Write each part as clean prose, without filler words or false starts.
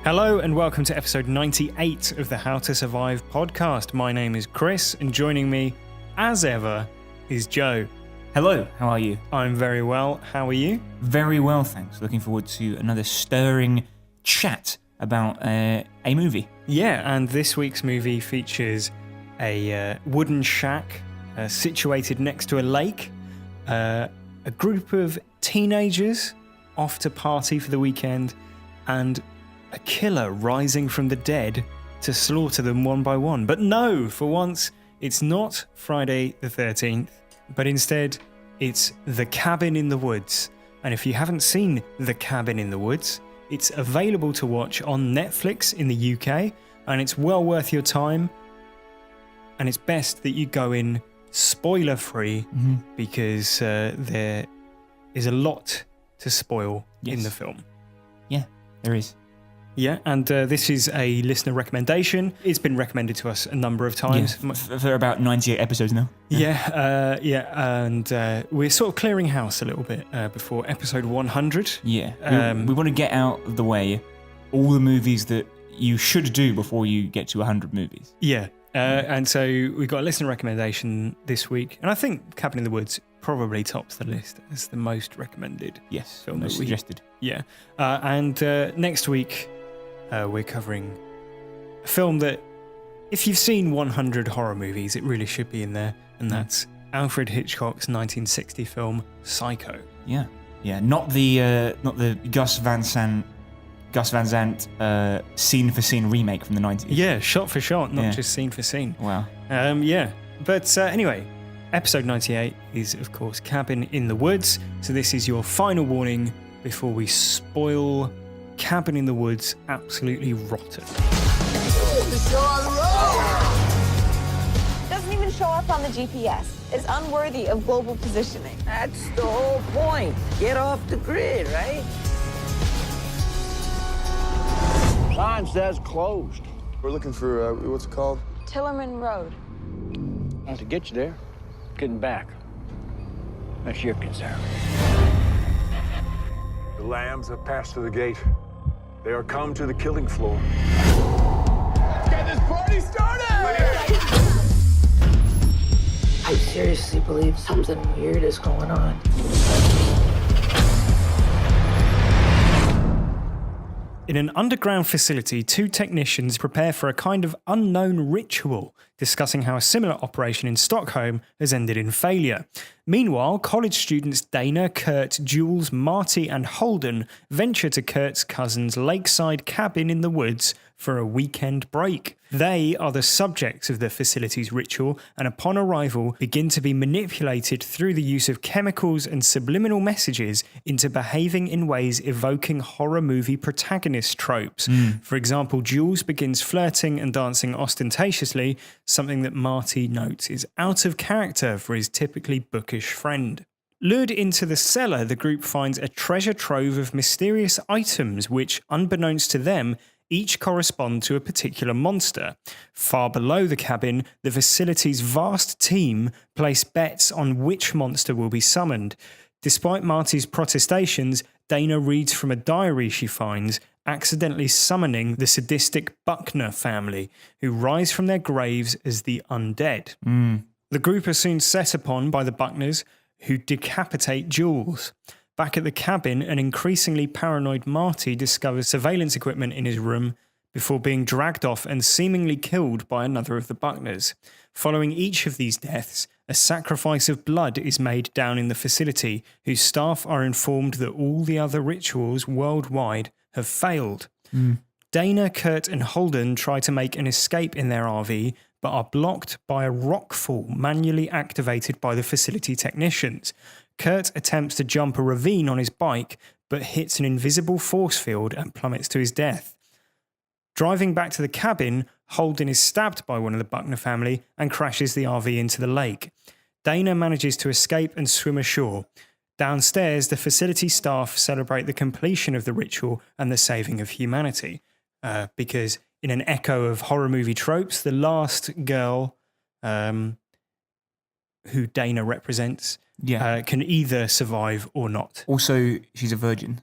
Hello and welcome to episode 98 of the How to Survive podcast. My name is Chris and joining me, as ever, is Joe. Hello, how are you? I'm very well. How are you? Very well, thanks. Looking forward to another stirring chat about a movie. Yeah, and this week's movie features a wooden shack situated next to a lake, a group of teenagers off to party for the weekend, and a killer rising from the dead to slaughter them one by one. But no, for once, it's not Friday the 13th, but instead, it's The Cabin in the Woods. And if you haven't seen The Cabin in the Woods, it's available to watch on Netflix in the UK, and it's well worth your time. And it's best that you go in spoiler-free because there is a lot to spoil in the film. Yeah, there is. Yeah, and this is a listener recommendation. It's been recommended to us a number of times. Yeah, for about 98 episodes now. And we're sort of clearing house a little bit before episode 100. Yeah, we want to get out of the way all the movies that you should do before you get to 100 movies. Yeah, and so we got a listener recommendation this week, and I think Cabin in the Woods probably tops the list as the most recommended film most suggested. Yeah, and next week we're covering a film that, if you've seen 100 horror movies, it really should be in there, and that's Alfred Hitchcock's 1960 film Psycho. Yeah, not the Gus Van Sant scene for scene remake from the 90s. Yeah, shot for shot, not just scene for scene. Wow. But anyway, episode 98 is, of course, Cabin in the Woods. So this is your final warning before we spoil Cabin in the Woods absolutely rotten. The show on the road! Doesn't even show up on the GPS. It's unworthy of global positioning. That's the whole point. Get off the grid, right? Sign says closed. We're looking for, what's it called? Tillerman Road. To get you there, getting back. That's your concern. The lambs have passed through the gate. They are come to the killing floor. Get this party started! I seriously believe something weird is going on. In an underground facility, two technicians prepare for a kind of unknown ritual, discussing how a similar operation in Stockholm has ended in failure. Meanwhile, college students Dana, Kurt, Jules, Marty, and Holden venture to Kurt's cousin's lakeside cabin in the woods for a weekend break. They are the subjects of the facility's ritual, and upon arrival begin to be manipulated through the use of chemicals and subliminal messages into behaving in ways evoking horror movie protagonist tropes. For example, Jules begins flirting and dancing ostentatiously, something that Marty notes is out of character for his typically bookish friend. Lured into the cellar, the group finds a treasure trove of mysterious items which, unbeknownst to them, each correspond to a particular monster. Far below the cabin, the facility's vast team place bets on which monster will be summoned. Despite Marty's protestations, Dana reads from a diary she finds, accidentally summoning the sadistic Buckner family, who rise from their graves as the undead. The group are soon set upon by the Buckners, who decapitate Jules. Back at the cabin, an increasingly paranoid Marty discovers surveillance equipment in his room before being dragged off and seemingly killed by another of the Buckners. Following each of these deaths, a sacrifice of blood is made down in the facility, whose staff are informed that all the other rituals worldwide have failed. Dana, Kurt, and Holden try to make an escape in their RV, but are blocked by a rockfall manually activated by the facility technicians. Kurt attempts to jump a ravine on his bike, but hits an invisible force field and plummets to his death. Driving back to the cabin, Holden is stabbed by one of the Buckner family and crashes the RV into the lake. Dana manages to escape and swim ashore. Downstairs, the facility staff celebrate the completion of the ritual and the saving of humanity. Because in an echo of horror movie tropes, the last girl who Dana represents can either survive or not. Also, she's a virgin.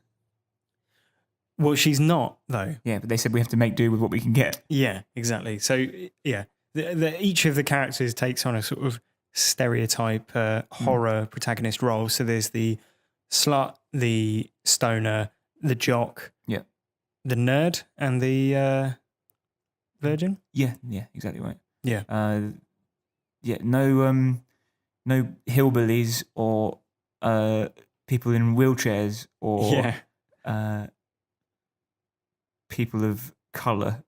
Well, she's not though. Yeah, but they said we have to make do with what we can get. Yeah, exactly. So yeah, each of the characters takes on a sort of stereotype horror protagonist role. So there's the slut, the stoner, the jock, Yeah. the nerd, and the virgin. Yeah, exactly right. Yeah. No hillbillies or people in wheelchairs or people of colour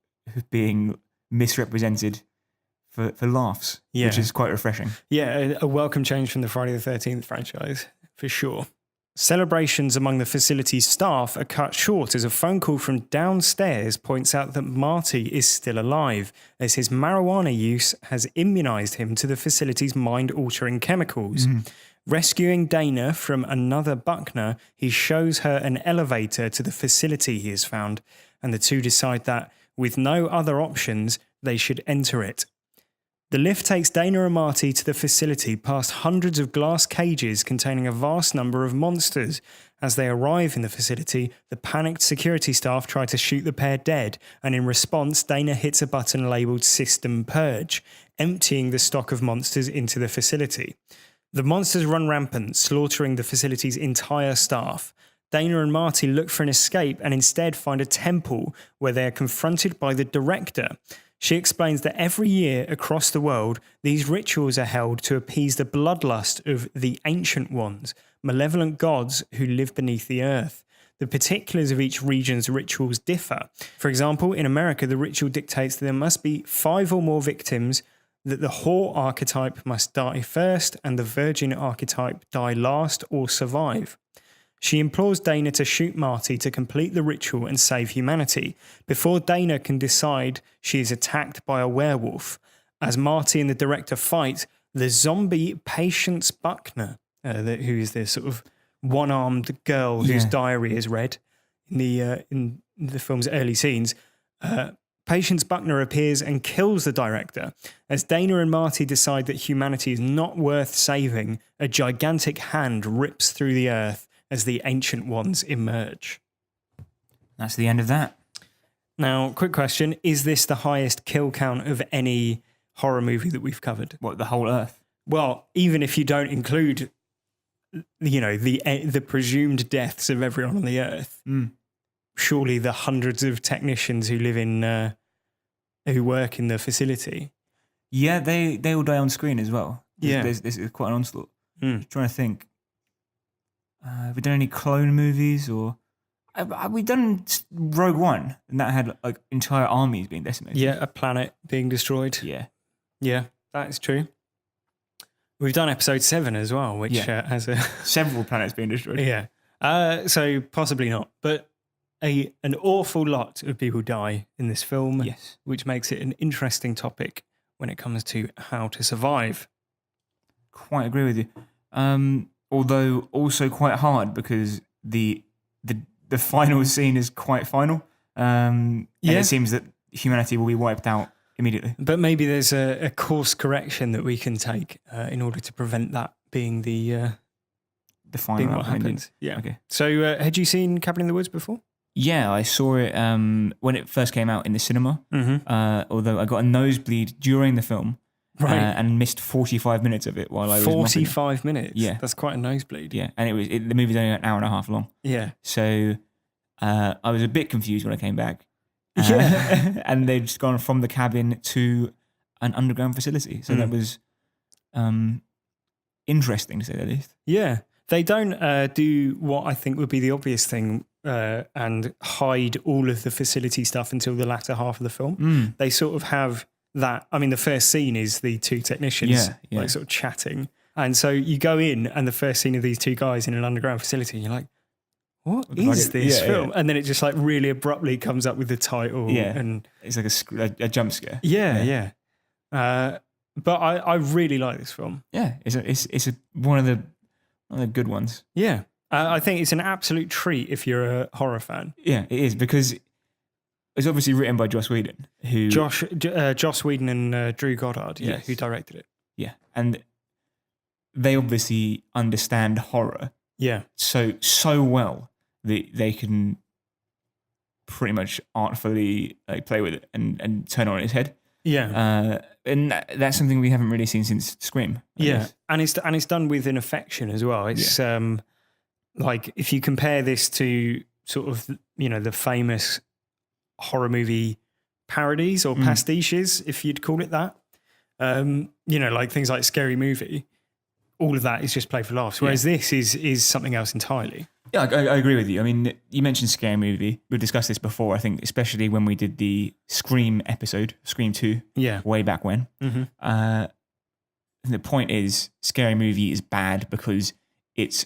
being misrepresented for laughs, which is quite refreshing. Yeah, a welcome change from the Friday the 13th franchise, for sure. Celebrations among the facility's staff are cut short as a phone call from downstairs points out that Marty is still alive, as his marijuana use has immunised him to the facility's mind-altering chemicals. Rescuing Dana from another Buckner, he shows her an elevator to the facility he has found, and the two decide that, with no other options, they should enter it. The lift takes Dana and Marty to the facility past hundreds of glass cages containing a vast number of monsters. As they arrive in the facility, the panicked security staff try to shoot the pair dead, and in response, Dana hits a button labelled System Purge, emptying the stock of monsters into the facility. The monsters run rampant, slaughtering the facility's entire staff. Dana and Marty look for an escape and instead find a temple where they are confronted by the director. She explains that every year across the world, these rituals are held to appease the bloodlust of the Ancient Ones, malevolent gods who live beneath the earth. The particulars of each region's rituals differ. For example, in America, the ritual dictates that there must be 5 or more victims, that the whore archetype must die first, and the virgin archetype die last or survive. She implores Dana to shoot Marty to complete the ritual and save humanity. Before Dana can decide, she is attacked by a werewolf. As Marty and the director fight, the zombie Patience Buckner, who is this sort of one-armed girl whose diary is read in the film's early scenes, Patience Buckner appears and kills the director. As Dana and Marty decide that humanity is not worth saving, a gigantic hand rips through the earth as the Ancient Ones emerge. That's the end of that. Now, quick question. Is this the highest kill count of any horror movie that we've covered? What, the whole Earth? Well, even if you don't include, the presumed deaths of everyone on the Earth, surely the hundreds of technicians who live in, who work in the facility. Yeah, they all die on screen as well. This is quite an onslaught. I'm trying to think. Have we done any clone movies, or have we done Rogue One, and that had like entire armies being decimated? Yeah, a planet being destroyed. Yeah, that is true. We've done episode 7 as well, which has several planets being destroyed. Yeah, so possibly not, but an awful lot of people die in this film. Yes, which makes it an interesting topic when it comes to how to survive. Quite agree with you. Although also quite hard because the final scene is quite final. And it seems that humanity will be wiped out immediately. But maybe there's a course correction that we can take in order to prevent that being the final being what happens. Yeah. Okay. So had you seen Cabin in the Woods before? Yeah, I saw it when it first came out in the cinema. Although I got a nosebleed during the film. Right. And missed 45 minutes of it while I was 45 minutes? Yeah. That's quite a nosebleed. Yeah, and the movie's only an hour and a half long. Yeah. So I was a bit confused when I came back. Yeah. And they'd just gone from the cabin to an underground facility. So that was interesting, to say the least. Yeah. They don't do what I think would be the obvious thing and hide all of the facility stuff until the latter half of the film. They sort of have that. I mean, the first scene is the two technicians like sort of chatting. And so you go in and the first scene of these two guys in an underground facility and you're like, what is this film? And then it just like really abruptly comes up with the title. Yeah. And it's like a jump scare. Yeah. But I really like this film. Yeah. It's one of the good ones. Yeah. I think it's an absolute treat if you're a horror fan. Yeah, it is, because it's obviously written by Joss Whedon, Joss Whedon and Drew Goddard, who directed it. Yeah, and they obviously understand horror, so well that they can pretty much artfully like play with it and turn it on its head. Yeah. And that's something we haven't really seen since Scream. I guess. and it's done with an affection as well. It's like if you compare this to sort of the famous horror movie parodies or pastiches, if you'd call it that, like things like Scary Movie. All of that is just play for laughs, whereas this is something else entirely. Yeah, I agree with you. I mean, you mentioned Scary Movie. We've discussed this before, I think, especially when we did the Scream episode, Scream 2, way back when. Mm-hmm. The point is, Scary Movie is bad because it's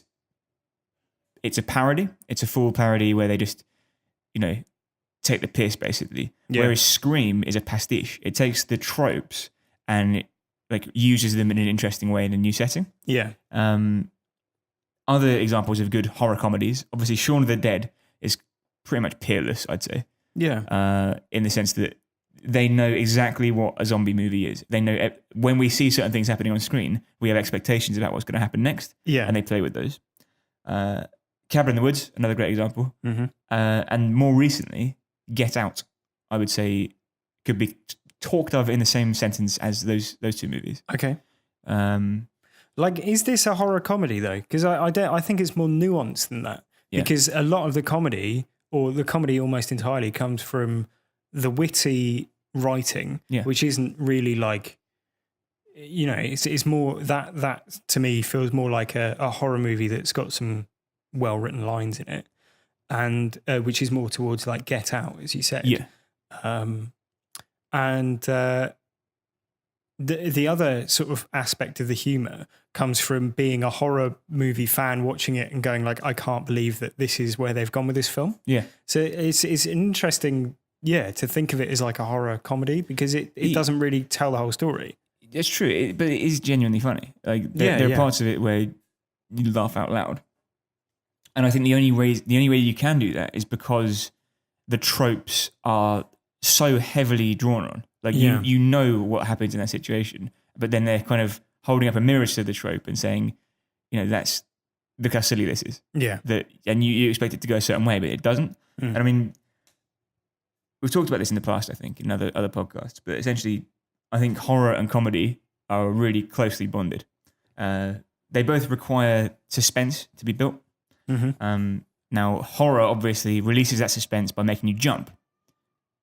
a parody. It's a full parody where they just, take the piss, basically. Yeah. Whereas Scream is a pastiche. It takes the tropes and it uses them in an interesting way in a new setting. Yeah. Other examples of good horror comedies, obviously Shaun of the Dead is pretty much peerless, I'd say. Yeah. In the sense that they know exactly what a zombie movie is. They know when we see certain things happening on screen, we have expectations about what's going to happen next. Yeah. And they play with those. Cabin in the Woods, another great example. Mm-hmm. And more recently, Get Out, I would say, could be talked of in the same sentence as those two movies. Okay. Is this a horror comedy though? Because I think it's more nuanced than that. Yeah. Because a lot of the comedy, or the comedy almost entirely, comes from the witty writing, which isn't really it's more that to me feels more like a horror movie that's got some well written lines in it, and which is more towards like Get Out, as you said. Yeah. The other sort of aspect of the humor comes from being a horror movie fan watching it and going like, I can't believe that this is where they've gone with this film. Yeah. So it's interesting, to think of it as like a horror comedy because it doesn't really tell the whole story. It's true, but it is genuinely funny. Like there are parts of it where you laugh out loud. And I think the only way you can do that is because the tropes are so heavily drawn on. Like you know what happens in that situation, but then they're kind of holding up a mirror to the trope and saying, that's look how silly this is. Yeah. And you expect it to go a certain way, but it doesn't. Mm. And I mean, we've talked about this in the past, I think, in other podcasts, but essentially I think horror and comedy are really closely bonded. They both require suspense to be built. Mm-hmm. Now, horror obviously releases that suspense by making you jump.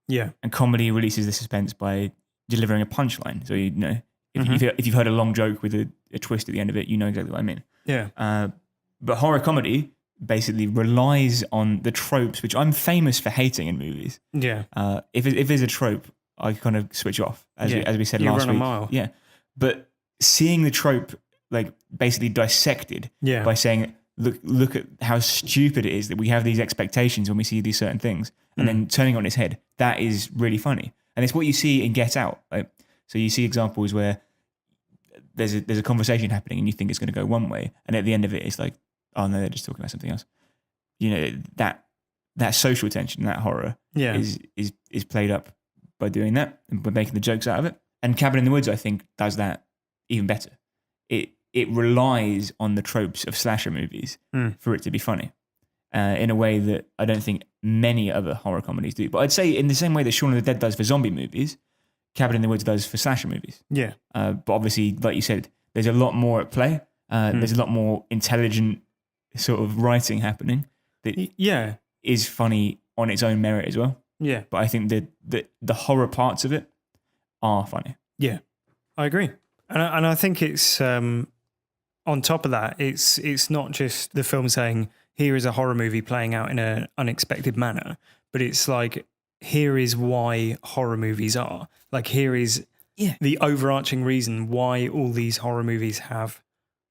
Yeah. And comedy releases the suspense by delivering a punchline. So, if you've heard a long joke with a twist at the end of it, you know exactly what I mean. Yeah. But horror comedy basically relies on the tropes, which I'm famous for hating in movies. Yeah. If there's a trope, I kind of switch off, as we said last week. You run a mile. Yeah. But seeing the trope basically dissected by saying, look at how stupid it is that we have these expectations when we see these certain things, and then turning on its head. That is really funny, and it's what you see in Get Out. So you see examples where there's a conversation happening, and you think it's going to go one way, and at the end of it, it's like, oh no, they're just talking about something else. That social tension, that horror, is played up by doing that and by making the jokes out of it. And Cabin in the Woods, I think, does that even better. It relies on the tropes of slasher movies for it to be funny in a way that I don't think many other horror comedies do. But I'd say in the same way that Shaun of the Dead does for zombie movies, Cabin in the Woods does for slasher movies. Yeah. But obviously, like you said, there's a lot more at play. There's a lot more intelligent sort of writing happening that is funny on its own merit as well. Yeah. But I think that the horror parts of it are funny. Yeah, I agree. And I think it's... on top of that, it's not just the film saying, here is a horror movie playing out in an unexpected manner, but it's like, here is why horror movies are. Like, here is the overarching reason why all these horror movies have,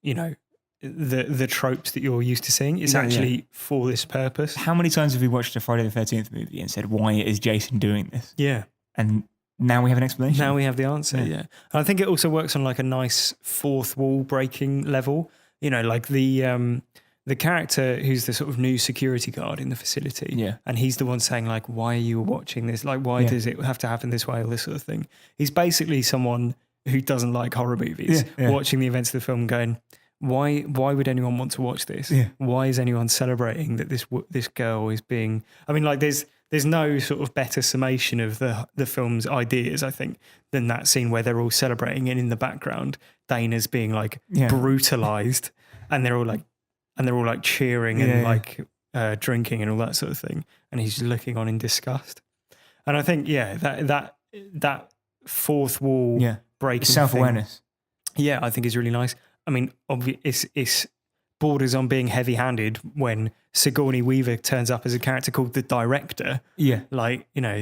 the tropes that you're used to seeing. It's actually for this purpose. How many times have we watched a Friday the 13th movie and said, why is Jason doing this? Yeah. And now we have an explanation. Now we have the answer, yeah. And I think it also works on like a nice fourth wall breaking level. Like the character who's the sort of new security guard in the facility. Yeah. And he's the one saying like, why are you watching this? Like, why does it have to happen this way? All this sort of thing. He's basically someone who doesn't like horror movies watching the events of the film going, why would anyone want to watch this? Yeah. Why is anyone celebrating that this girl is being... I mean, like there's there's no sort of better summation of the film's ideas, I think, than that scene where they're all celebrating, and in the background, Dana's being like brutalized, and they're all like cheering and like drinking and all that sort of thing, and he's looking on in disgust. And I think that fourth wall breaking, self-awareness. Yeah, I think is really nice. I mean, it's borders on being heavy-handed when Sigourney Weaver turns up as a character called the Director. Yeah. Like, you know,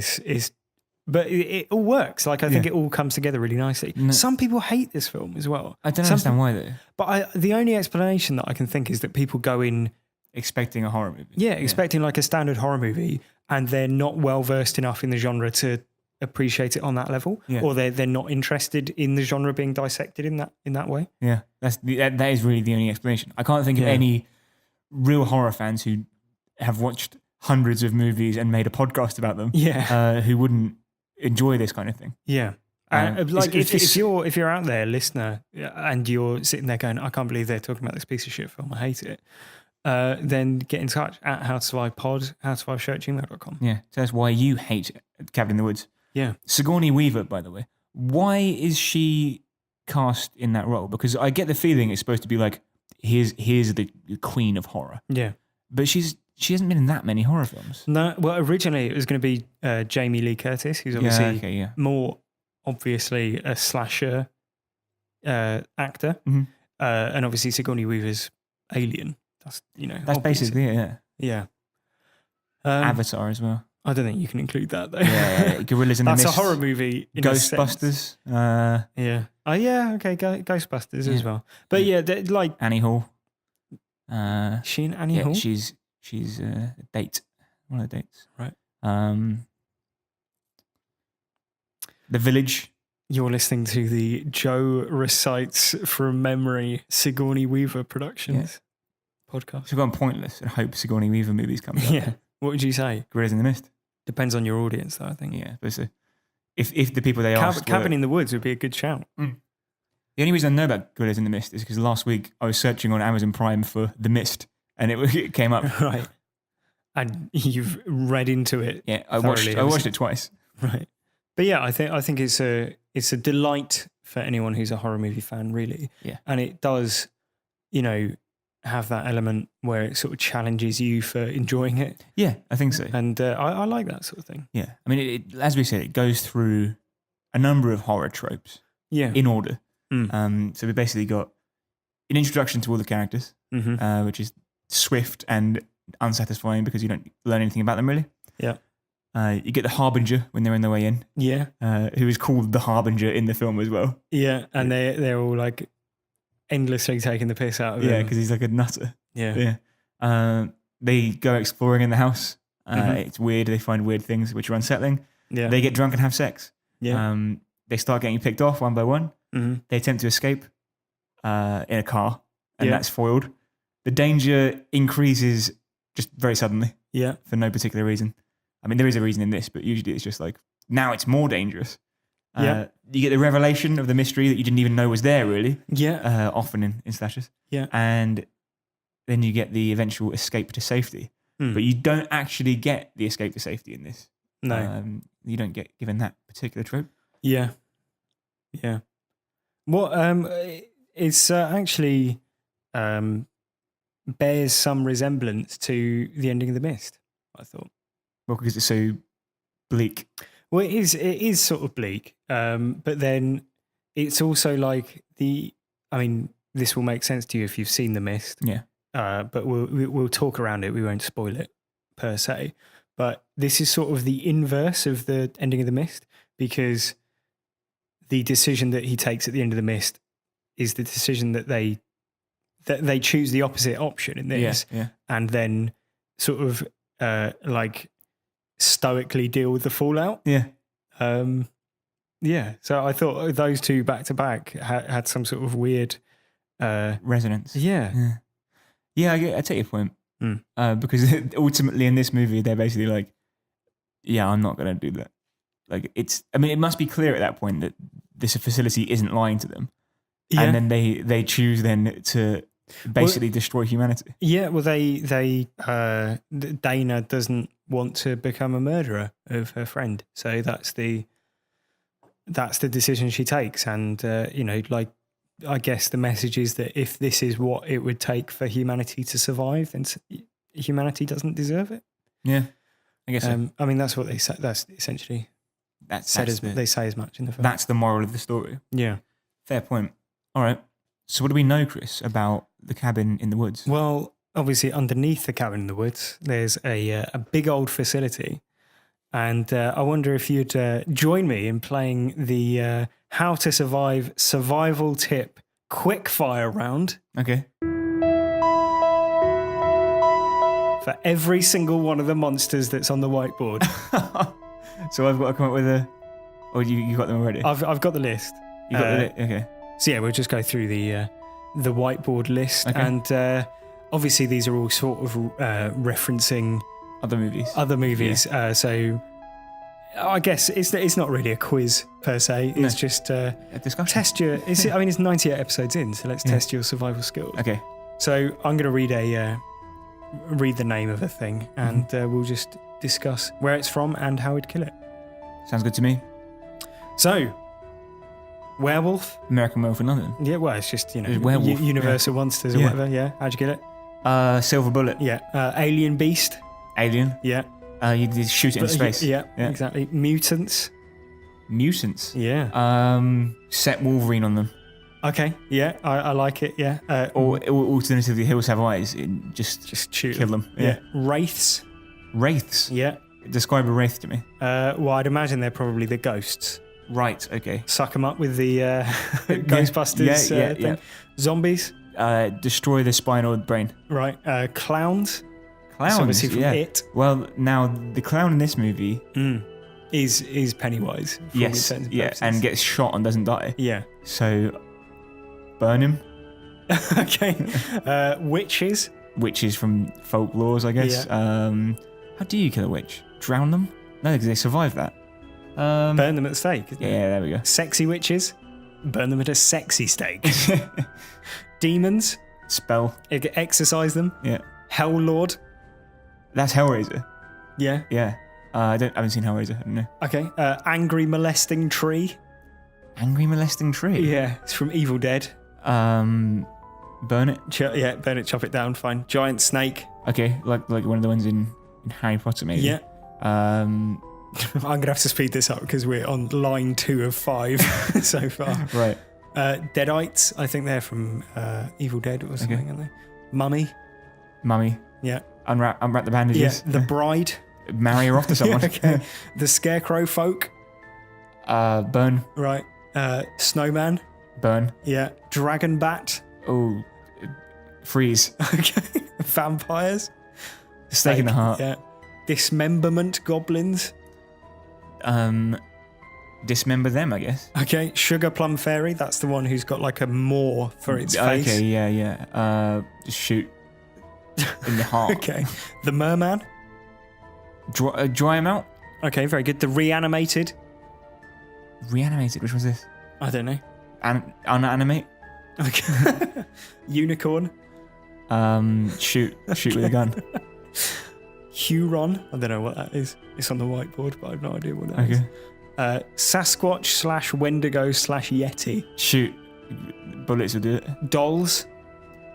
but it all works. Like, I think it all comes together really nicely. No. Some people hate this film as well. I don't understand why, though. But the only explanation that I can think is that people go in... expecting a horror movie. Yeah, expecting like a standard horror movie, and they're not well-versed enough in the genre to appreciate it on that level, or they're not interested in the genre being dissected in that way. Yeah, that is really the only explanation. I can't think of any real horror fans who have watched hundreds of movies and made a podcast about them. Who wouldn't enjoy this kind of thing. Yeah. Like if you're out there, listener, and you're sitting there going, I can't believe they're talking about this piece of shit film, I hate it. Then get in touch at HowToSurvivePod, HowToSurviveShow@gmail.com. Yeah, so that's why you hate Cabin in the Woods. Yeah. Sigourney Weaver, by the way, why is she cast in that role? Because I get the feeling it's supposed to be like, here's the queen of horror. Yeah. But she hasn't been in that many horror films. No, well, originally it was going to be Jamie Lee Curtis, who's obviously more obviously a slasher actor. Mm-hmm. And obviously Sigourney Weaver's Alien. That's basically it, yeah. Avatar as well. I don't think you can include that though. Yeah, Gorillas in the Mist. That's a horror movie. Ghostbusters. Yeah. Oh yeah. Okay. Ghostbusters as well. But like Annie Hall. She in Annie Hall? She's a date. One of the dates. Right. The Village. You're listening to the Joe Recites from Memory Sigourney Weaver Productions podcast. So I've gone pointless and hope Sigourney Weaver movies come out. Yeah. What would you say? Gorillas in the Mist. Depends on your audience, though, I think. Yeah, but if the people they asked Cabin in the Woods would be a good shout. The only reason I know about Gorillas in the Mist is because last week I was searching on Amazon Prime for The Mist, and it came up. Right. And you've read into it. Yeah, I watched it twice. Right. But yeah, I think it's a delight for anyone who's a horror movie fan, really. Yeah. And it does, have that element where it sort of challenges you for enjoying it. Yeah, I think so. And I like that sort of thing. Yeah. I mean, as we said, it goes through a number of horror tropes in order. So we basically got an introduction to all the characters, which is swift and unsatisfying because you don't learn anything about them really. Yeah. You get the Harbinger when they're on their way in. Yeah. Who is called the Harbinger in the film as well. Yeah, and they're all like endlessly taking the piss out of him. Yeah, because he's like a nutter. Yeah. They go exploring in the house. It's weird. They find weird things which are unsettling. Yeah. They get drunk and have sex. Yeah. They start getting picked off one by one. Mm-hmm. They attempt to escape in a car, and that's foiled. The danger increases just very suddenly. Yeah. For no particular reason. I mean, there is a reason in this, but usually it's just like, now it's more dangerous. You get the revelation of the mystery that you didn't even know was there, really. Yeah. Often in slashes. Yeah. And then you get the eventual escape to safety. But you don't actually get the escape to safety in this. No. You don't get given that particular trope. Yeah. Yeah. What it's actually bears some resemblance to the ending of The Mist, I thought. Well, because it's so bleak. Well, it is sort of bleak, but then it's also like this will make sense to you if you've seen The Mist. Yeah. But we'll talk around it. We won't spoil it per se. But this is sort of the inverse of the ending of The Mist, because the decision that he takes at the end of The Mist is the decision that they choose the opposite option in this, and then sort of like stoically deal with the fallout. Yeah. So I thought those two back to back had some sort of weird resonance. Yeah. Yeah, I take your point. Because ultimately in this movie, they're basically like, yeah, I'm not going to do that. Like it must be clear at that point that this facility isn't lying to them. Yeah. And then they choose then to basically destroy humanity. Yeah, well, Dana doesn't want to become a murderer of her friend, so that's the decision she takes. And I guess the message is that if this is what it would take for humanity to survive, then humanity doesn't deserve it. Yeah, I guess. So. I mean, that's what they say. That's essentially they say as much in the film. That's the moral of the story. Yeah, fair point. All right. So what do we know, Chris, about the cabin in the woods? Well, obviously, underneath the cabin in the woods, there's a big old facility. And I wonder if you'd join me in playing the How to Survive survival tip quick fire round. Okay. For every single one of the monsters that's on the whiteboard. So I've got to come up with or you got them already? I've got the list. You got the list? Okay. So yeah, we'll just go through the whiteboard list. Okay. And obviously these are all sort of referencing other movies. Yeah. So I guess it's not really a quiz per se. It's just a discussion. Test your. It's 98 episodes in, so let's test your survival skills. Okay. So I'm going to read the name of a thing, and we'll just discuss where it's from and how we'd kill it. Sounds good to me. So, werewolf. American Werewolf in London. Yeah, well, it's just werewolf. Universal monsters or whatever. Yeah. How'd you get it? Silver bullet. Yeah. Alien beast. Alien. Yeah. You did shoot it in space. Yeah, exactly. Mutants. Yeah. Set Wolverine on them. Okay. Yeah, I like it. Yeah. Or alternatively, Hills Have Eyes. Just shoot kill them. Yeah. Wraiths. Wraiths. Yeah. Describe a wraith to me. Well, I'd imagine they're probably the ghosts. Right. Okay. Suck them up with the Ghostbusters thing. Yeah. Zombies. Destroy the spine or the brain. Right. Clowns. Clowns. It's obviously from It. Well, now the clown in this movie is Pennywise. Yes. Yeah. And gets shot and doesn't die. Yeah. So burn him. Okay. Witches. Witches from folklores, I guess. Yeah. How do you kill a witch? Drown them? No, because they survive that. Burn them at stake. Yeah, there we go. Sexy witches. Burn them at a sexy stake. Demons. Spell. Exorcise them. Yeah. Hell Lord. That's Hellraiser. Yeah. Yeah. I haven't seen Hellraiser. I don't know. Okay. Angry molesting tree. Angry molesting tree? Yeah. It's from Evil Dead. Burn it. Burn it. Chop it down. Fine. Giant snake. Okay. Like one of the ones in Harry Potter, maybe. Yeah. I'm going to have to speed this up because we're on line 2 of 5 so far. Right. Deadites. I think they're from Evil Dead or something, aren't they? Mummy. Yeah. Unwrap the bandages. Yeah. The Bride. Marry her off to someone. Okay. The Scarecrow folk. Burn. Right. Snowman. Burn. Yeah. Dragon Bat. Oh. Freeze. Okay. Vampires. Stake in the heart. Yeah. Dismemberment goblins. Dismember them, I guess. Okay. Sugar Plum Fairy. That's the one who's got like a maw for its face. Okay, yeah. Just shoot in the heart. Okay. The Merman. Dry him out. Okay, very good. The Reanimated. Reanimated? Which was this? I don't know. Unanimate? Okay. Unicorn. Shoot with a gun. Huron. I don't know what that is. It's on the whiteboard, but I have no idea what that is. Sasquatch / Wendigo / Yeti. Shoot. Bullets will do it. Dolls.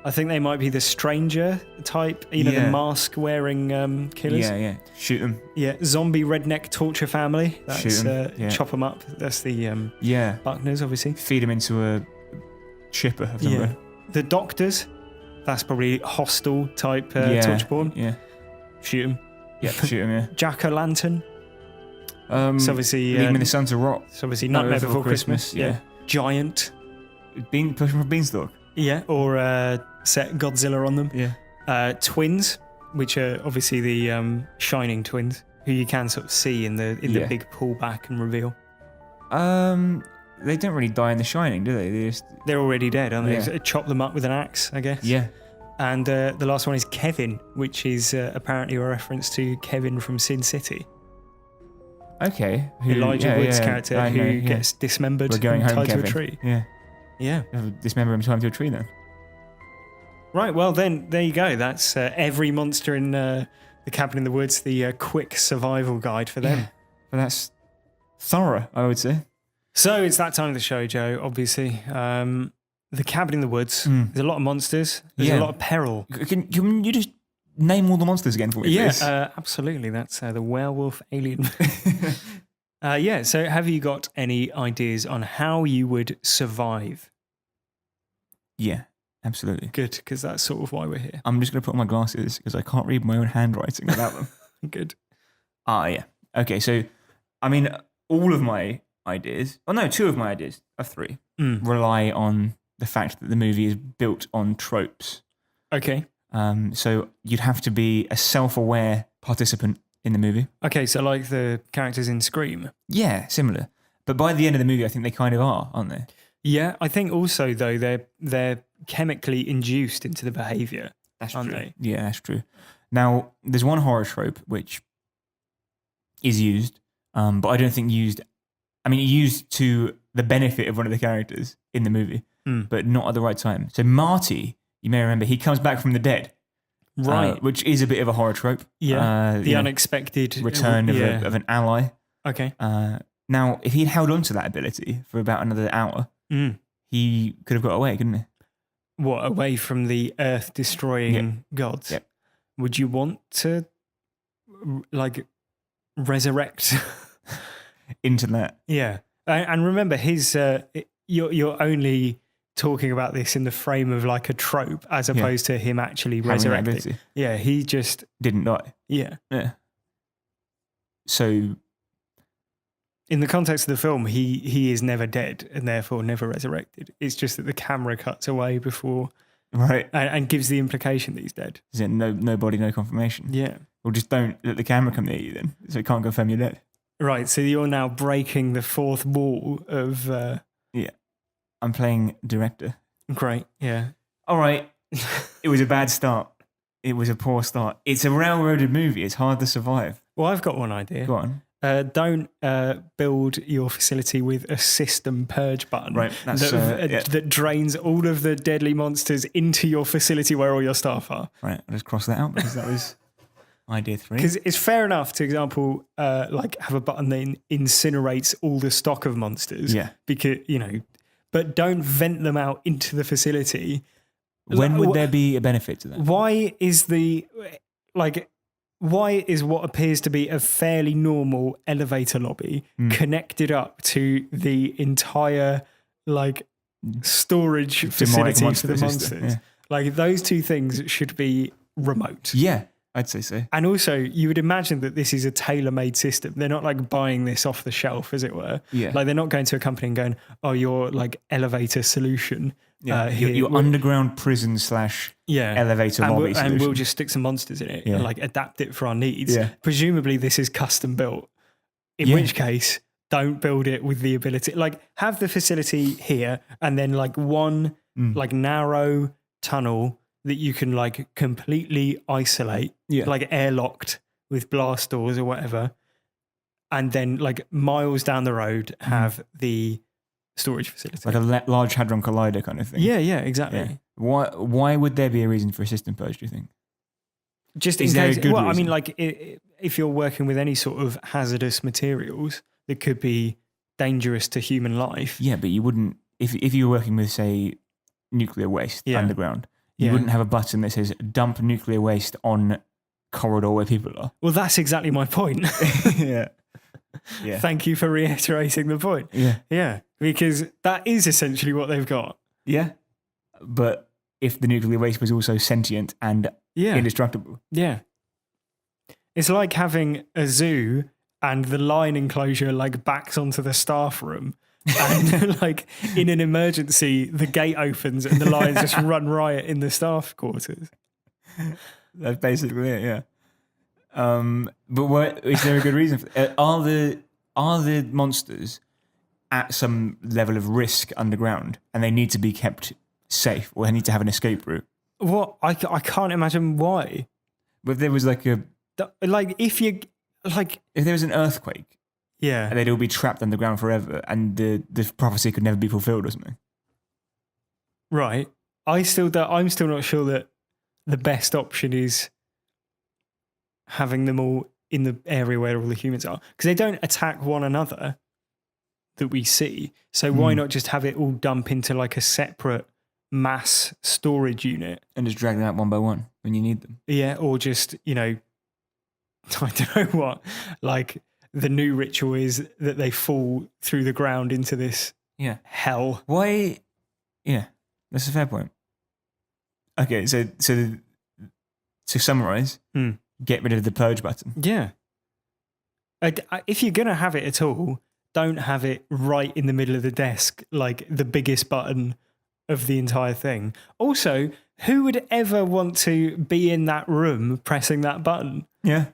I think they might be the stranger type, the mask-wearing killers. Yeah. Shoot them. Yeah, zombie redneck torture family. That's, shoot them. Chop them up. That's the Buckners, obviously. Feed them into a chipper. Yeah. The doctors. That's probably hostile type torture porn. Yeah. Shoot them. Yeah, shoot them. Yeah. Jack-o'-lantern. It's obviously leave them in the sun to rot. It's obviously Nightmare Before Christmas. Yeah. Giant. Pushing from a beanstalk. Yeah, or set Godzilla on them. Yeah. Twins, which are obviously the Shining twins, who you can sort of see in the big pullback and reveal. They don't really die in The Shining, do they? They're already dead, aren't they? Yeah. Chop them up with an axe, I guess. Yeah. And the last one is Kevin, which is apparently a reference to Kevin from Sin City. Okay. Elijah Wood's character who gets dismembered We're going and home, tied Kevin. to a tree. Yeah. Yeah. Dismember him tied to a tree then. Right, well then, there you go. That's every monster in the Cabin in the Woods, the quick survival guide for them. Yeah. But that's thorough, I would say. So it's that time of the show, Joe, obviously. The Cabin in the Woods, there's a lot of monsters, there's a lot of peril. Can you just name all the monsters again for me, please? Absolutely. That's the werewolf alien. So have you got any ideas on how you would survive? Yeah, absolutely. Good, because that's sort of why we're here. I'm just going to put on my glasses because I can't read my own handwriting without them. Good. Yeah. Okay, so, I mean, all of my ideas, two of my ideas of three rely on the fact that the movie is built on tropes. Okay. So you'd have to be a self-aware participant in the movie. Okay, so like the characters in Scream. Yeah, similar. But by the end of the movie, I think they kind of are, aren't they? Yeah, I think also though they're chemically induced into the behaviour. That's aren't true. they? Yeah, that's true. Now, there's one horror trope which is used, but I don't think used to the benefit of one of the characters in the movie, but not at the right time. So Marty, you may remember, he comes back from the dead. Right. Which is a bit of a horror trope. Yeah. The unexpected return of an ally. Okay. Now, if he'd held on to that ability for about another hour, he could have got away, couldn't he? What, away from the earth-destroying gods? Yep. Would you want to, like, resurrect? Into that. Yeah. And remember, you're only talking about this in the frame of like a trope as opposed to him actually Having that resurrecting. ability. Yeah, he just... Didn't die. Yeah. Yeah. So... In the context of the film, he is never dead and therefore never resurrected. It's just that the camera cuts away before... Right. And gives the implication that he's dead. Is it no body, no confirmation? Yeah. Well, just don't let the camera come near you then, so it can't confirm you're dead. Right, so you're now breaking the fourth wall of... Yeah. I'm playing director. Great, yeah. All right. It was a bad start. It was a poor start. It's a railroaded movie. It's hard to survive. Well, I've got one idea. Go on. Don't build your facility with a system purge button Right, that's, that drains all of the deadly monsters into your facility where all your staff are. Right, I'll just cross that out because that was idea 3. Because it's fair enough to, example, like have a button that incinerates all the stock of monsters. Yeah. Because, but don't vent them out into the facility. When would there be a benefit to that? Why is what appears to be a fairly normal elevator lobby connected up to the entire storage facility for the monsters? Yeah. Like those two things should be remote. Yeah, I'd say so. And also you would imagine that this is a tailor-made system. They're not like buying this off the shelf, as it were. Yeah. Like they're not going to a company and going, oh, your elevator solution. Yeah, your underground prison / elevator lobby solution. And we'll just stick some monsters in it and adapt it for our needs. Yeah. Presumably this is custom built, in which case don't build it with the ability, have the facility here and then one narrow tunnel that you can completely isolate, airlocked with blast doors or whatever. And then miles down the road have the storage facility. Like a Large Hadron Collider kind of thing. Yeah, exactly. Yeah. Why would there be a reason for a system purge, do you think? Just in case. Well, reason? I mean, if you're working with any sort of hazardous materials that could be dangerous to human life. Yeah, but you wouldn't, if you were working with, say, nuclear waste underground, you wouldn't have a button that says dump nuclear waste on corridor where people are. Well, that's exactly my point. Yeah. Thank you for reiterating the point. Yeah. Because that is essentially what they've got. Yeah. But if the nuclear waste was also sentient and indestructible. Yeah. It's like having a zoo and the lion enclosure backs onto the staff room. And in an emergency, the gate opens and the lions just run riot in the staff quarters. That's basically it, yeah. But is there a good reason for it? Are the monsters at some level of risk underground and they need to be kept safe or they need to have an escape route? What? I can't imagine why. But if there was if there was an earthquake, and they'd all be trapped underground forever and the prophecy could never be fulfilled or something. Right. I'm still not sure that the best option is having them all in the area where all the humans are, because they don't attack one another that we see. So why not just have it all dump into like a separate mass storage unit And just drag them out one by one when you need them. Yeah, or just, I don't know what, like the new ritual is that they fall through the ground into this Yeah. hell. Why? Yeah, that's a fair point. Okay, so to summarize, get rid of the purge button. Yeah. If you're going to have it at all, don't have it right in the middle of the desk, like the biggest button of the entire thing. Also, who would ever want to be in that room pressing that button? Yeah.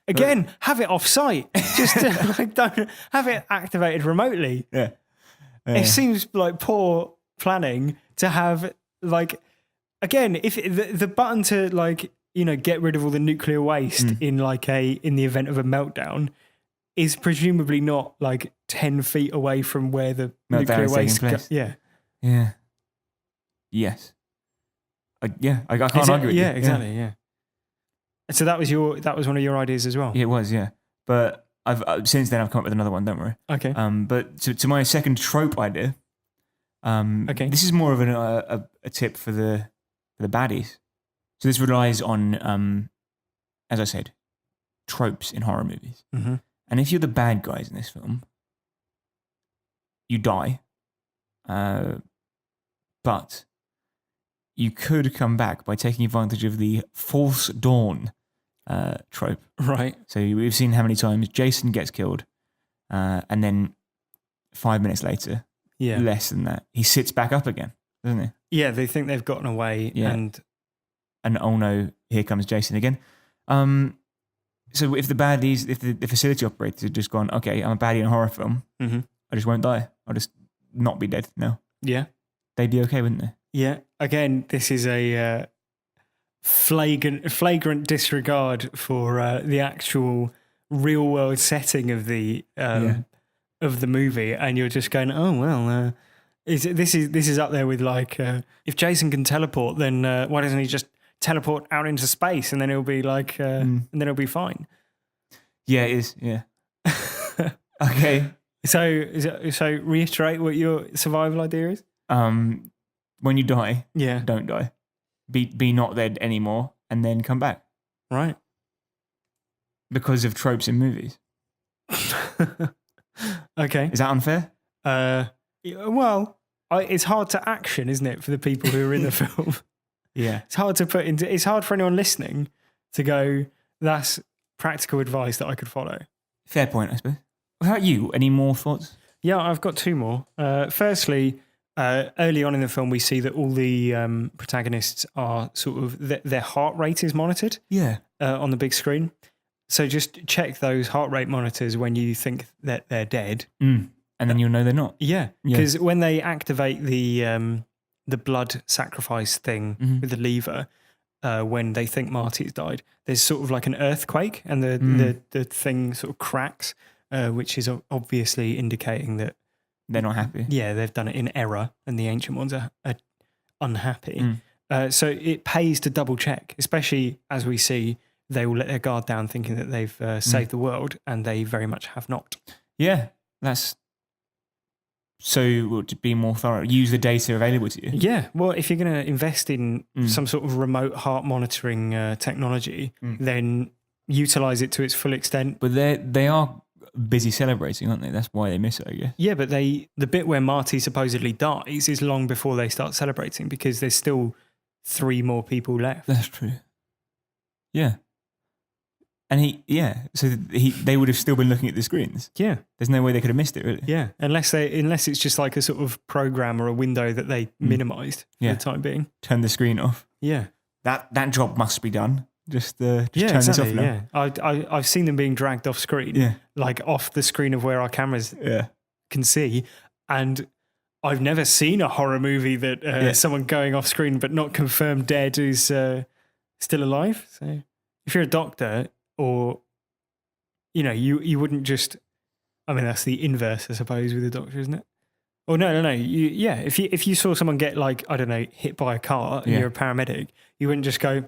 Again, have it off site. Just don't have it activated remotely. Yeah. It seems like poor planning to have like, again, if the button to like, get rid of all the nuclear waste in the event of a meltdown is presumably not like 10 feet away from where the Meltdown nuclear is taking waste place. Yeah. Yeah. Yes. I can't argue with you. Yeah, exactly. Yeah. So that was one of your ideas as well. Yeah, it was. Yeah, but I've since then I've come up with another one. Don't worry. Okay. But to my second trope idea. Okay. This is more of a tip for the baddies. So this relies on, as I said, tropes in horror movies. Mm-hmm. And if you're the bad guys in this film, you die. But you could come back by taking advantage of the false dawn trope. Right. So we've seen how many times Jason gets killed, and then 5 minutes later, less than that, he sits back up again, doesn't he? Yeah, they think they've gotten away, and oh no, here comes Jason again. So if the baddies, if the facility operators had just gone, okay, I'm a baddie in a horror film, I just won't die. I'll just not be dead now. Yeah. They'd be okay, wouldn't they? Yeah. Again, this is a flagrant disregard for the actual real world setting of the movie, and you're just going, oh well, this is up there with like if Jason can teleport, then why doesn't he just teleport out into space, and then it'll be like and then it'll be fine. Yeah, it is. Yeah. Okay. So reiterate what your survival idea is. When you die, Yeah. don't die. Be not dead anymore, and then come back Right. because of tropes in movies. Okay. Is that unfair? Well, it's hard to action, isn't it, for the people who are in the film? Yeah. It's hard to put into. It's hard for anyone listening to go, that's practical advice that I could follow. Fair point, I suppose. How about you? Any more thoughts? Yeah, I've got two more. Firstly, early on in the film, we see that all the protagonists are sort of their heart rate is monitored. Yeah. On the big screen. So just check those heart rate monitors when you think that they're dead. And then you'll know they're not. Yeah, because when they activate the blood sacrifice thing with the lever, when they think Marty's died, there's sort of like an earthquake, and the thing sort of cracks, which is obviously indicating that They're not happy. yeah, they've done it in error, and the ancient ones are unhappy. So it pays to double check, especially as we see they will let their guard down thinking that they've saved the world, and they very much have not. Yeah, that's so to be more thorough. Use the data available to you. Yeah, well, if you're going to invest in some sort of remote heart monitoring technology, then utilize it to its full extent. But they are busy celebrating, aren't they? That's why they miss it, I guess. Yeah, but the bit where Marty supposedly dies is long before they start celebrating, because there's still 3 more people left. That's true. Yeah. And they would have still been looking at the screens. Yeah, There's no way they could have missed it, really. yeah, unless it's just like a sort of program or a window that they minimised for the time being. Turn the screen off. Yeah, That job must be done. Just turn this exactly, off now. Yeah, I've seen them being dragged off screen. Yeah. Like off the screen of where our cameras can see, and I've never seen a horror movie that someone going off screen but not confirmed dead is still alive. So if you're a doctor, or you wouldn't just, I mean, that's the inverse, I suppose, with a doctor, isn't it? Oh no. If you saw someone get like, I don't know, hit by a car and you're a paramedic, you wouldn't just go,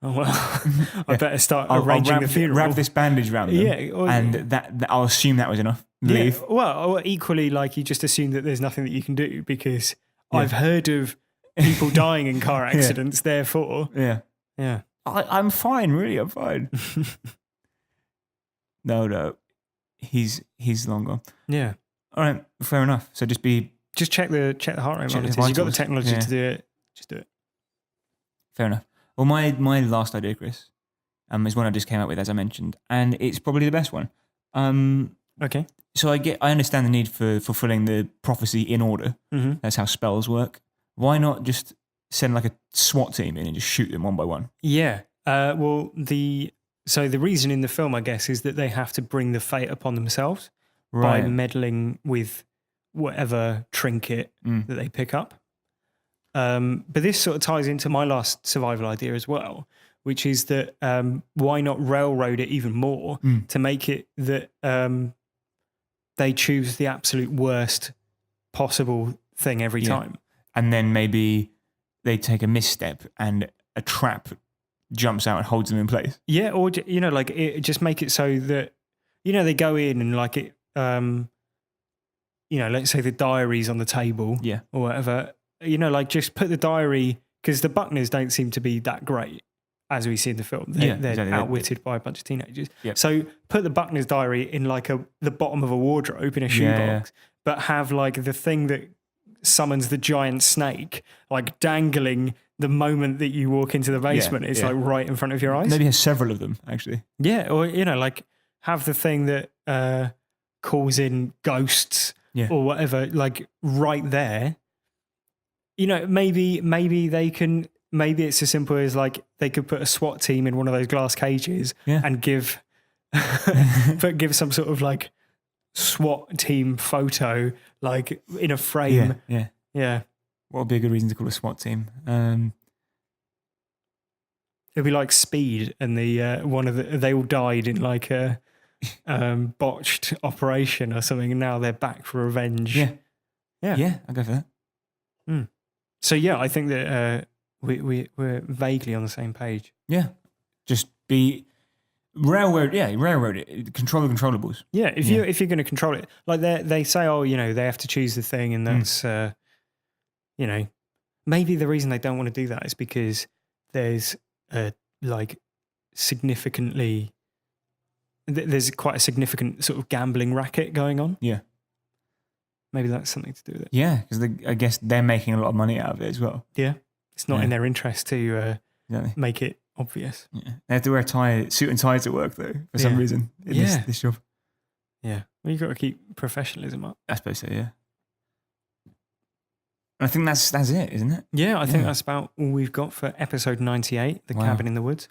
oh well, I better start arranging the funeral. Wrap this bandage around them. Yeah, and that I'll assume that was enough. Leave. Yeah, well, or equally, like you just assume that there's nothing that you can do because I've heard of people dying in car accidents. Therefore, yeah. I'm fine. Really, I'm fine. No, he's long gone. Yeah. All right, fair enough. So just check the heart rate Check the monitors. You've got the vitals. technology to do it. Just do it. fair enough. Well, my last idea, Chris, is one I just came up with, as I mentioned, and it's probably the best one. Okay. So I understand the need for fulfilling the prophecy in order. Mm-hmm. That's how spells work. Why not just send like a SWAT team in and just shoot them one by one? Yeah. Well, the reason in the film, I guess, is that they have to bring the fate upon themselves by meddling with whatever trinket that they pick up. But this sort of ties into my last survival idea as well, which is that why not railroad it even more to make it that they choose the absolute worst possible thing every time. And then maybe they take a misstep and a trap jumps out and holds them in place. Yeah, or, like just make it so that, they go in and like it, let's say the diary's on the table or whatever, like just put the diary, because the Buckners don't seem to be that great, as we see in the film. They're exactly. outwitted by a bunch of teenagers. Yep. So put the Buckners' diary in like the bottom of a wardrobe in a shoebox, but have like the thing that summons the giant snake like dangling the moment that you walk into the basement. It's like right in front of your eyes. Maybe has several of them, actually. Yeah, or, like have the thing that calls in ghosts or whatever, like right there. Maybe they can. Maybe it's as simple as like they could put a SWAT team in one of those glass cages and give some sort of like SWAT team photo like in a frame. Yeah. What would be a good reason to call a SWAT team? It'd be like Speed, and they all died in like a botched operation or something, and now they're back for revenge. Yeah, I'll go for that. So yeah, I think that we're vaguely on the same page. Yeah, just be railroad it. Control the controllables. Yeah, if you're going to control it, like they say, they have to choose the thing, and that's maybe the reason they don't want to do that is because there's there's quite a significant sort of gambling racket going on. Yeah, maybe that's something to do with it. Yeah, because I guess they're making a lot of money out of it as well. Yeah, it's not in their interest to make it obvious. Yeah, they have to wear suit and ties at work though for some reason in this job. Yeah, well, you've got to keep professionalism up. I suppose so. Yeah. I think that's it, isn't it? Yeah, I think that's about all we've got for episode 98, The Cabin in the Woods.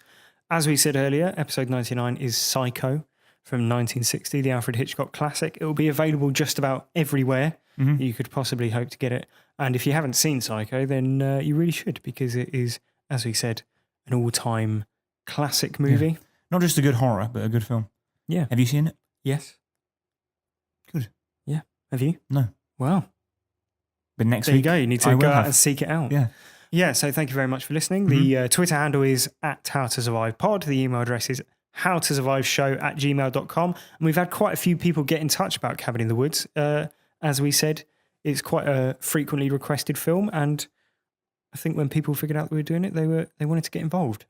As we said earlier, episode 99 is Psycho from 1960, the Alfred Hitchcock classic. It will be available just about everywhere you could possibly hope to get it. And if you haven't seen Psycho, then you really should, because it is, as we said, an all-time classic movie. Yeah. Not just a good horror, but a good film. Yeah. Have you seen it? Yes. Good. Yeah. Have you? No. Wow. But next week, there you go. You need to go out have. and seek it out. Yeah. Yeah, so thank you very much for listening. The Twitter handle is @HowToSurvivePod. The email address is HowToSurviveShow@gmail.com. And we've had quite a few people get in touch about Cabin in the Woods. As we said, it's quite a frequently requested film, and I think when people figured out that we were doing it, they wanted to get involved.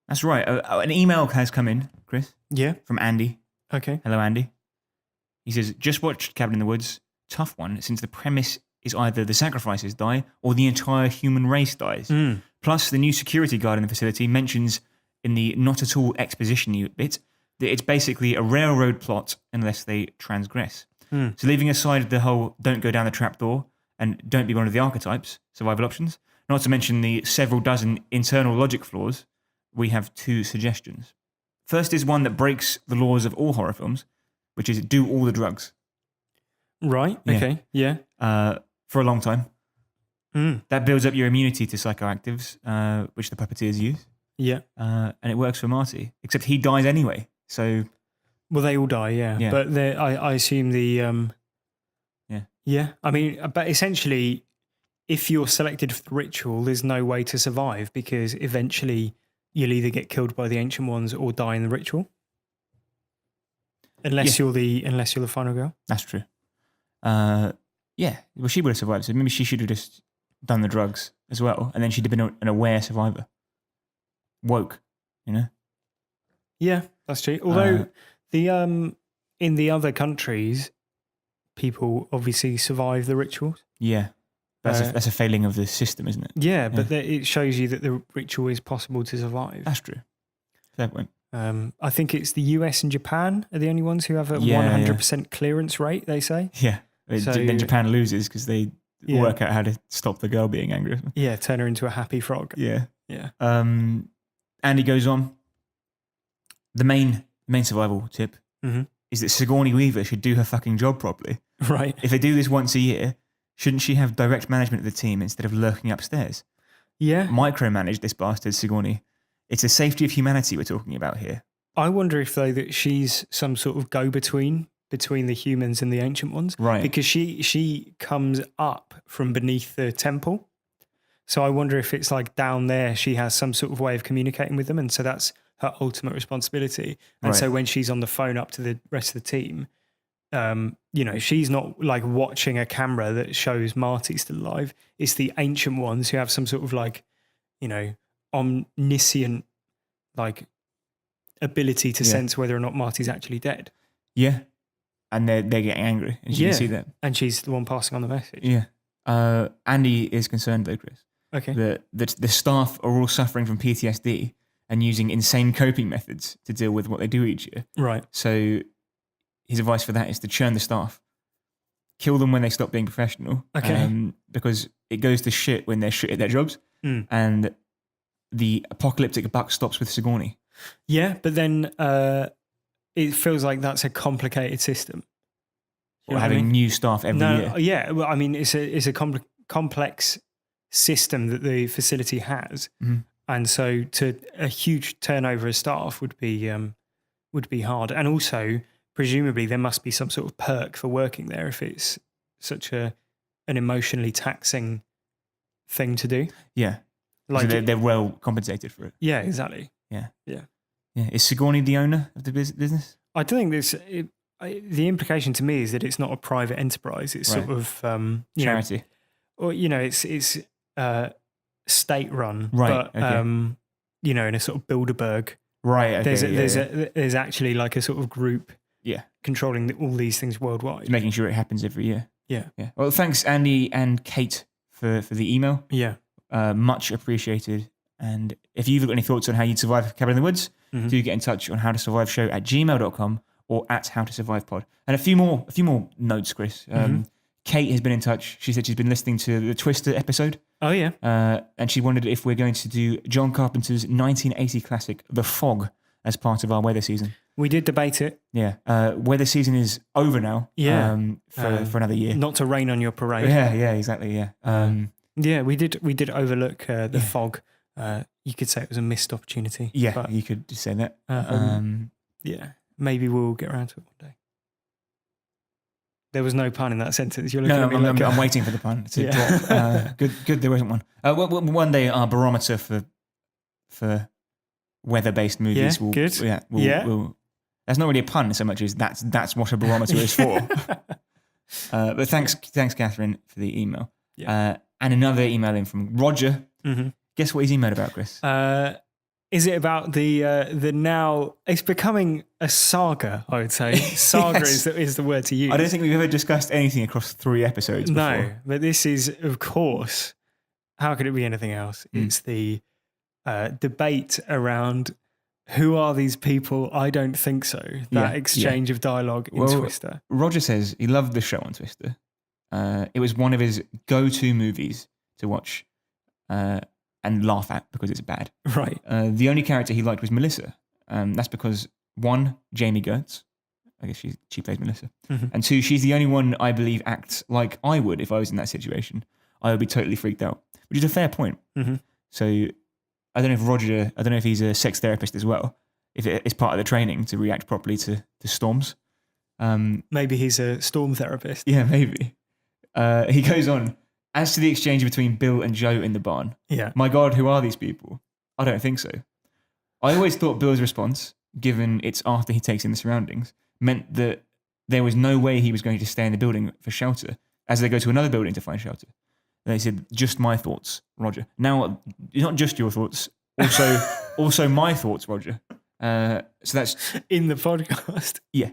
That's right. An email has come in, Chris. Yeah. From Andy. Okay. Hello, Andy. He says, just watched Cabin in the Woods. Tough one, since the premise is either the sacrifices die or the entire human race dies. Plus, the new security guard in the facility mentions in the not at all exposition bit that it's basically a railroad plot unless they transgress. So leaving aside the whole don't go down the trap door and don't be one of the archetypes, survival options, not to mention the several dozen internal logic flaws, we have two suggestions. First is one that breaks the laws of all horror films, which is do all the drugs. Right, okay, yeah. For a long time. That builds up your immunity to psychoactives, which the puppeteers use. Yeah. And it works for Marty, except he dies anyway. So, well, they all die, yeah. But I assume the Yeah. I mean, but essentially, if you're selected for the ritual, there's no way to survive because eventually you'll either get killed by the Ancient Ones or die in the ritual. Unless you're the final girl. That's true. Yeah. Well, she would have survived. So maybe she should have just done the drugs as well, and then she'd have been an aware survivor. Woke, you know. Yeah, that's true. Although in the other countries, people obviously survive the rituals. Yeah. That's a failing of the system, isn't it? Yeah, but it shows you that the ritual is possible to survive. That's true. Fair point. I think it's the US and Japan are the only ones who have a 100% clearance rate, they say. Yeah. Then Japan loses because they work out how to stop the girl being angry. Yeah, turn her into a happy frog. Yeah. Yeah. Andy goes on. The main survival tip is that Sigourney Weaver should do her fucking job properly. Right. If they do this once a year, shouldn't she have direct management of the team instead of lurking upstairs? Yeah. Micromanage this bastard, Sigourney. It's the safety of humanity we're talking about here. I wonder if, though, that she's some sort of go-between between the humans and the Ancient Ones. Right. Because she comes up from beneath the temple. So I wonder if it's like down there she has some sort of way of communicating with them. And so that's her ultimate responsibility. And so when she's on the phone up to the rest of the team, she's not like watching a camera that shows Marty's still alive. It's the Ancient Ones who have some sort of like, omniscient like ability to sense whether or not Marty's actually dead. Yeah. And they're getting angry. And you can see that. And she's the one passing on the message. Yeah. Andy is concerned though, Chris. Okay. That the staff are all suffering from PTSD and using insane coping methods to deal with what they do each year. Right. So his advice for that is to churn the staff. Kill them when they stop being professional. Okay. Because it goes to shit when they're shit at their jobs. And the apocalyptic buck stops with Sigourney. Yeah, but then it feels like that's a complicated system. Or having new staff every year. Yeah, well, I mean, it's a complex system that the facility has, and so a huge turnover of staff would be hard. And also, presumably, there must be some sort of perk for working there if it's such an emotionally taxing thing to do. Yeah, like so they're well compensated for it. Yeah, exactly. Yeah. Yeah. Is Sigourney the owner of the business? I don't think the implication to me is that it's not a private enterprise. It's sort of charity, or it's state run, right? But in a sort of Bilderberg, right? Okay, there's actually like a sort of group, controlling all these things worldwide, making sure it happens every year. Yeah. Well, thanks Andy and Kate for the email. Yeah, much appreciated. And if you've got any thoughts on how you'd survive Cabin in the Woods, do get in touch on HowToSurviveShow@gmail.com or @HowToSurvivePod. And a few more notes, Chris. Kate has been in touch. She said she's been listening to the Twister episode. Oh, yeah. And she wondered if we're going to do John Carpenter's 1980 classic, The Fog, as part of our weather season. We did debate it. Yeah. Weather season is over now. Yeah. For another year. Not to rain on your parade. Yeah, exactly, yeah. Yeah, we did overlook the fog. You could say it was a missed opportunity. Yeah, but, you could say that. Yeah, maybe we'll get around to it one day. There was no pun in that sentence. You're looking at me I'm waiting for the pun to drop. Good, there wasn't one. One day our barometer for weather-based movies will. Good. Will, that's not really a pun so much as that's what a barometer is for. But thanks, Catherine, for the email. Yeah. And another email in from Roger. Mm-hmm. Guess what he's emailed about, Chris? Is it about the now? It's becoming a saga, I would say. Saga is the word to use. I don't think we've ever discussed anything across 3 episodes before. No, but this is, of course, how could it be anything else? It's the debate around who are these people? I don't think so. That exchange of dialogue in Twister. Roger says he loved the show on Twister. It was one of his go-to movies to watch and laugh at because it's bad. Right. The only character he liked was Melissa. That's because, 1, Jamie Gertz. I guess she plays Melissa. Mm-hmm. And 2, she's the only one I believe acts like I would if I was in that situation. I would be totally freaked out, which is a fair point. Mm-hmm. So I don't know if he's a sex therapist as well, if it's part of the training to react properly to storms. Maybe he's a storm therapist. Yeah, maybe. He goes on, as to the exchange between Bill and Joe in the barn. Yeah. My God, who are these people? I don't think so. I always thought Bill's response, given it's after he takes in the surroundings, meant that there was no way he was going to stay in the building for shelter, as they go to another building to find shelter. And they said, just my thoughts, Roger. Now, not just your thoughts, also my thoughts, Roger. So that's... In the podcast. Yeah.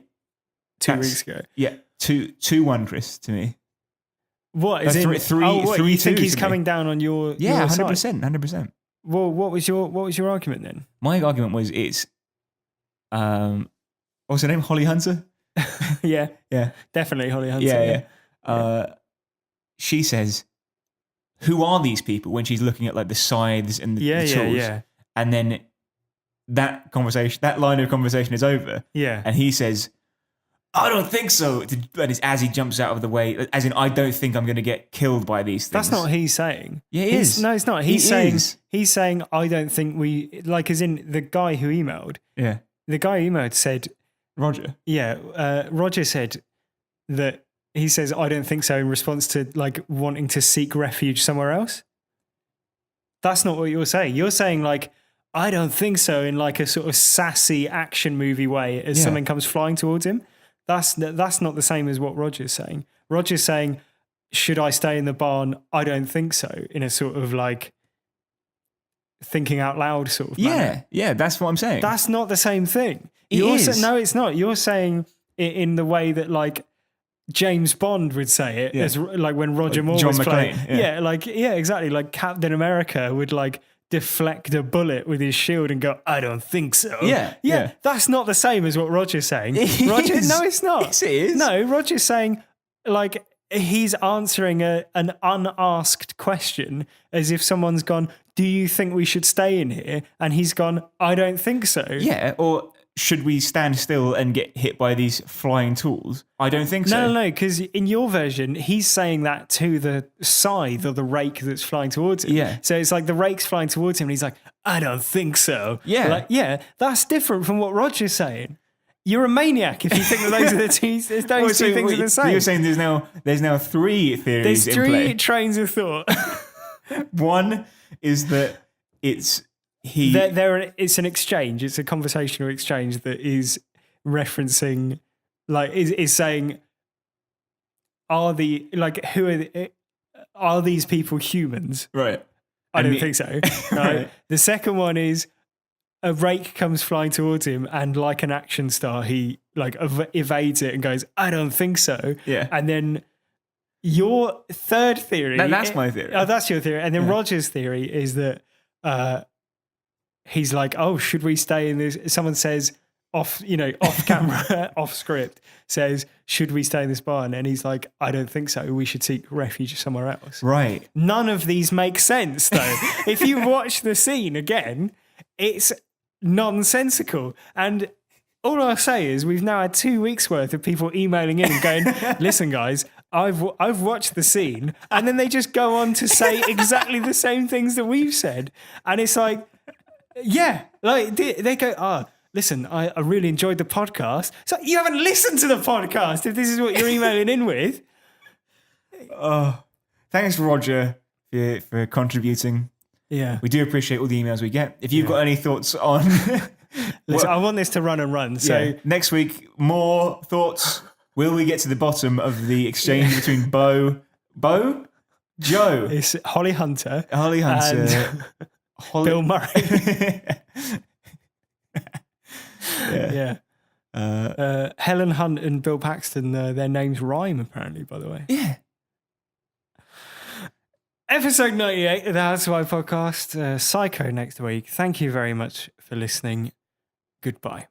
2 weeks ago. Yeah. 2-1, Chris, to me. What is Three, it? three, what, three, you think two he's to me. coming down on your Yeah, your 100%, side? 100%. Well, what was your argument then? My argument was it's... what's her name? Holly Hunter? Yeah. Yeah. Definitely Holly Hunter. Yeah. She says, who are these people, when she's looking at like the scythes and the tools? Yeah. And then that line of conversation is over. Yeah. And he says, I don't think so. And it's as he jumps out of the way, as in, I don't think I'm going to get killed by these things. That's not what he's saying. Yeah, it is. No, it's not. He He's saying is. I don't think we, like, as in the guy who emailed. Yeah. The guy who emailed said, Roger. Yeah, Roger said that he says, I don't think so, in response to like wanting to seek refuge somewhere else. That's not what you're saying. You're saying like, I don't think so, in like a sort of sassy action movie way as something comes flying towards him. That's not the same as what Roger's saying. Roger's saying, should I stay in the barn? I don't think so, in a sort of like thinking out loud sort of manner. Yeah, that's what I'm saying. That's not the same thing. It is. No, it's not. You're saying it in the way that like James Bond would say it, as like when Roger Moore John was playing. McClane, Exactly. Like Captain America would like deflect a bullet with his shield and go, I don't think so. Yeah. That's not the same as what Roger's saying. It is. No, it's not. Yes, it is. No, Roger's saying like he's answering an unasked question as if someone's gone, do you think we should stay in here? And he's gone, I don't think so. Yeah, or should we stand still and get hit by these flying tools? I don't think so. No, because in your version, he's saying that to the scythe or the rake that's flying towards him. Yeah. So it's like the rake's flying towards him and he's like, I don't think so. Yeah. Like, yeah, that's different from what Roger's saying. You're a maniac if you think that those are the two, those two things are the same. You're saying there's now three theories There's in play. three trains of thought. One is that it's he... It's an exchange. It's a conversational exchange that is referencing, like, is saying, are these people humans? Right. I don't think so. Right. The second one is a rake comes flying towards him, and like an action star, he like evades it and goes, I don't think so. Yeah. And then your third theory... That's my theory. Oh, that's your theory. And then Roger's theory is that he's like, oh, should we stay in this? Someone says off camera, off script, says, should we stay in this barn? And he's like, I don't think so. We should seek refuge somewhere else. Right. None of these make sense, though. If you watch the scene again, it's nonsensical. And all I'll say is we've now had 2 weeks worth of people emailing in and going, listen, guys, I've watched the scene, and then they just go on to say exactly the same things that we've said. And it's like, yeah, like they go, listen, I really enjoyed the podcast. So you haven't listened to the podcast if this is what you're emailing in with. Thanks, Roger, for contributing. Yeah. We do appreciate all the emails we get. If you've got any thoughts on... Listen, I want this to run and run. So next week, more thoughts. Will we get to the bottom of the exchange between Joe? It's Holly Hunter. And Bill Murray. Yeah. Helen Hunt and Bill Paxton, their names rhyme, apparently, by the way. Yeah. Episode 98 of the How to Survive podcast. Psycho next week. Thank you very much for listening. Goodbye.